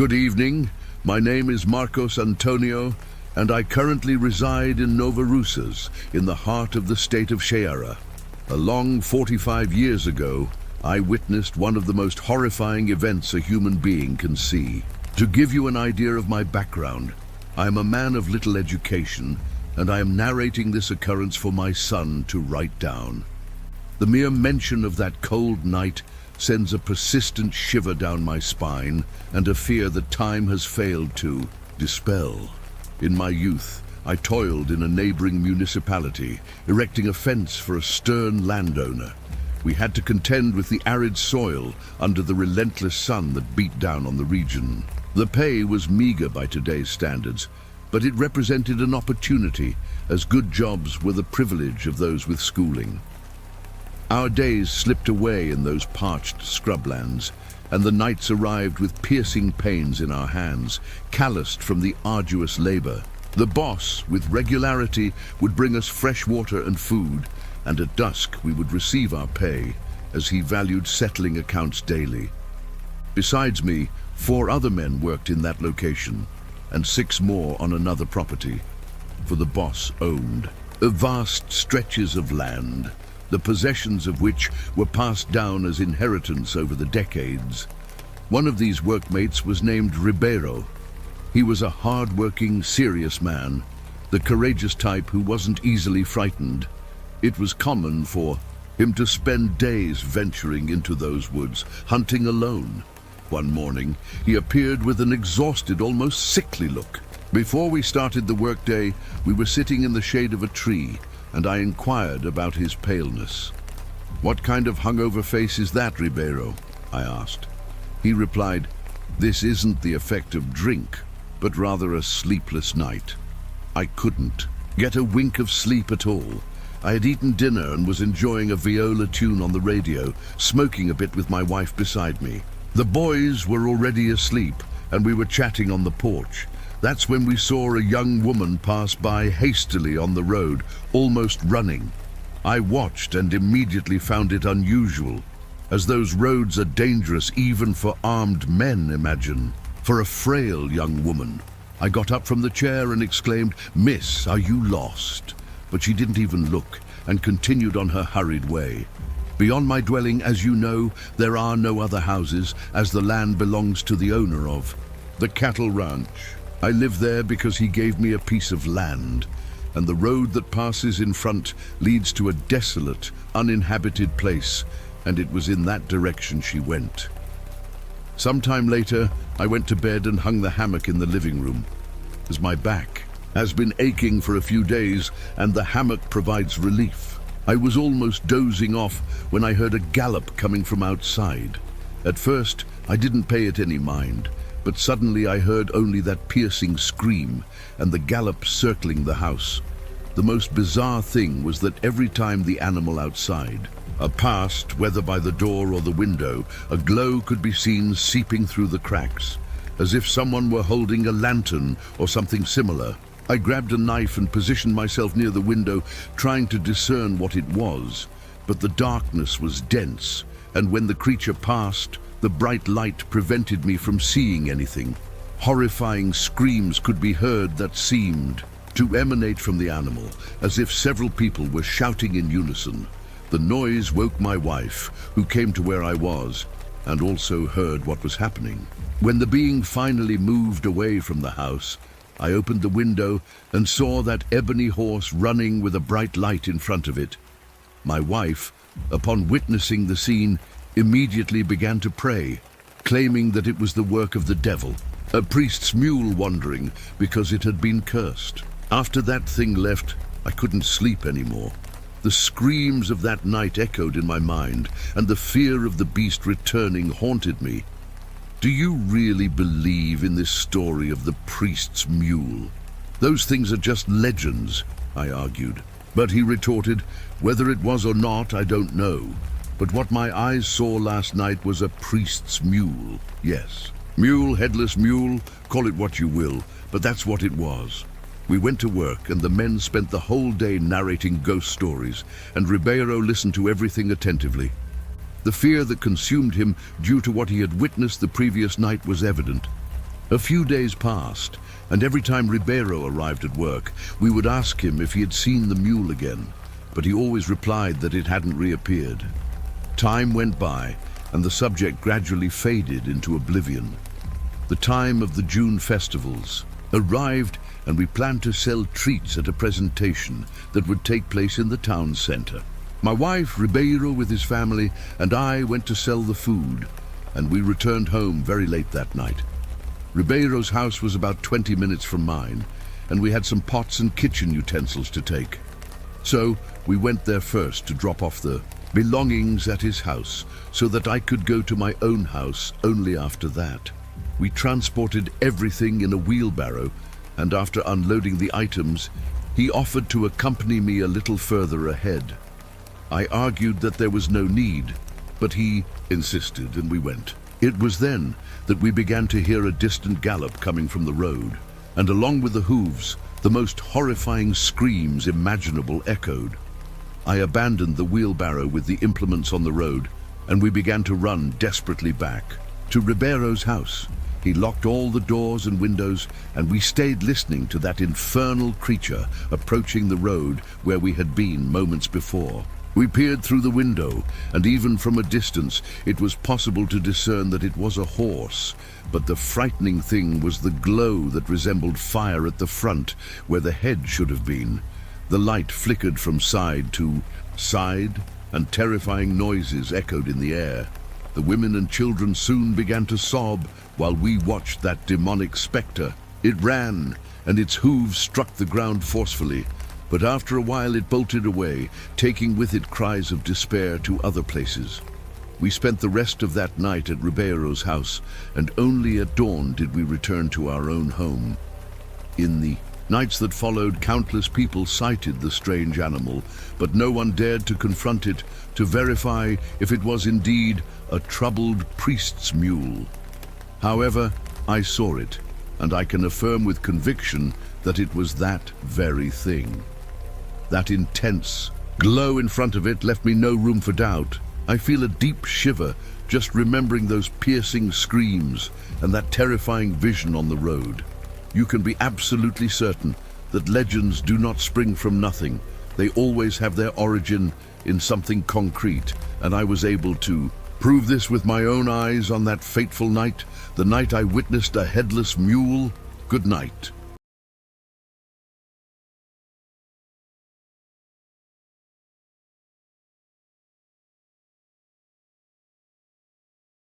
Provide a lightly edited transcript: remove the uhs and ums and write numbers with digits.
Good evening. My name is Marcos Antônio, and I currently reside in Nova Russas, in the heart of the state of Ceará. A long 45 years ago, I witnessed one of the most horrifying events a human being can see. To give you an idea of my background, I am a man of little education, and I am narrating this occurrence for my son to write down. The mere mention of that cold night sends a persistent shiver down my spine and a fear that time has failed to dispel. In my youth, I toiled in a neighboring municipality, erecting a fence for a stern landowner. We had to contend with the arid soil under the relentless sun that beat down on the region. The pay was meager by today's standards, but it represented an opportunity, as good jobs were the privilege of those with schooling. Our days slipped away in those parched scrublands, and the nights arrived with piercing pains in our hands, calloused from the arduous labor. The boss, with regularity, would bring us fresh water and food, and at dusk we would receive our pay, as he valued settling accounts daily. Besides me, 4 other men worked in that location, and 6 more on another property, for the boss owned vast stretches of land, the possessions of which were passed down as inheritance over the decades. One of these workmates was named Ribeiro. He was a hard-working, serious man, the courageous type who wasn't easily frightened. It was common for him to spend days venturing into those woods, hunting alone. One morning, he appeared with an exhausted, almost sickly look. Before we started the workday, we were sitting in the shade of a tree, and I inquired about his paleness. "What kind of hungover face is that, Ribeiro?" I asked. He replied, "This isn't the effect of drink, but rather a sleepless night." I couldn't get a wink of sleep at all. I had eaten dinner and was enjoying a viola tune on the radio, smoking a bit with my wife beside me. The boys were already asleep, and we were chatting on the porch. That's when we saw a young woman pass by hastily on the road, almost running. I watched and immediately found it unusual, as those roads are dangerous even for armed men, imagine. For a frail young woman. I got up from the chair and exclaimed, "Miss, are you lost?" But she didn't even look and continued on her hurried way. Beyond my dwelling, as you know, there are no other houses, as the land belongs to the owner of the cattle ranch. I live there because he gave me a piece of land, and the road that passes in front leads to a desolate, uninhabited place, and it was in that direction she went. Sometime later, I went to bed and hung the hammock in the living room, as my back has been aching for a few days, and the hammock provides relief. I was almost dozing off when I heard a gallop coming from outside. At first, I didn't pay it any mind, but suddenly I heard only that piercing scream and the gallop circling the house. The most bizarre thing was that every time the animal outside passed, whether by the door or the window, a glow could be seen seeping through the cracks, as if someone were holding a lantern or something similar. I grabbed a knife and positioned myself near the window, trying to discern what it was, but the darkness was dense, and when the creature passed, the bright light prevented me from seeing anything. Horrifying screams could be heard that seemed to emanate from the animal, as if several people were shouting in unison. The noise woke my wife, who came to where I was, and also heard what was happening. When the being finally moved away from the house, I opened the window and saw that ebony horse running with a bright light in front of it. My wife, upon witnessing the scene, immediately began to pray, claiming that it was the work of the devil, a priest's mule wandering because it had been cursed. After that thing left, I couldn't sleep anymore. The screams of that night echoed in my mind, and the fear of the beast returning haunted me. Do you really believe in this story of the priest's mule? Those things are just legends, I argued. But he retorted, whether it was or not, I don't know. But what my eyes saw last night was a priest's mule. Yes, mule, headless mule, call it what you will, but that's what it was. We went to work, and the men spent the whole day narrating ghost stories, and Ribeiro listened to everything attentively. The fear that consumed him due to what he had witnessed the previous night was evident. A few days passed, and every time Ribeiro arrived at work, we would ask him if he had seen the mule again, but he always replied that it hadn't reappeared. Time went by, and the subject gradually faded into oblivion. The time of the June festivals arrived, and we planned to sell treats at a presentation that would take place in the town center. My wife, Ribeiro, with his family, and I went to sell the food, and we returned home very late that night. Ribeiro's house was about 20 minutes from mine, and we had some pots and kitchen utensils to take. So we went there first to drop off the belongings at his house, so that I could go to my own house only after that. We transported everything in a wheelbarrow, and after unloading the items, he offered to accompany me a little further ahead. I argued that there was no need, but he insisted, and we went. It was then that we began to hear a distant gallop coming from the road, and along with the hooves, the most horrifying screams imaginable echoed. I abandoned the wheelbarrow with the implements on the road, and we began to run desperately back to Ribeiro's house. He locked all the doors and windows, and we stayed listening to that infernal creature approaching the road where we had been moments before. We peered through the window, and even from a distance it was possible to discern that it was a horse, but the frightening thing was the glow that resembled fire at the front, where the head should have been. The light flickered from side to side, and terrifying noises echoed in the air. The women and children soon began to sob while we watched that demonic spectre. It ran, and its hooves struck the ground forcefully, but after a while it bolted away, taking with it cries of despair to other places. We spent the rest of that night at Ribeiro's house, and only at dawn did we return to our own home. In the nights that followed, countless people sighted the strange animal, but no one dared to confront it to verify if it was indeed a troubled priest's mule. However, I saw it, and I can affirm with conviction that it was that very thing. That intense glow in front of it left me no room for doubt. I feel a deep shiver just remembering those piercing screams and that terrifying vision on the road. You can be absolutely certain that legends do not spring from nothing. They always have their origin in something concrete, and I was able to prove this with my own eyes on that fateful night, the night I witnessed a headless mule. Good night.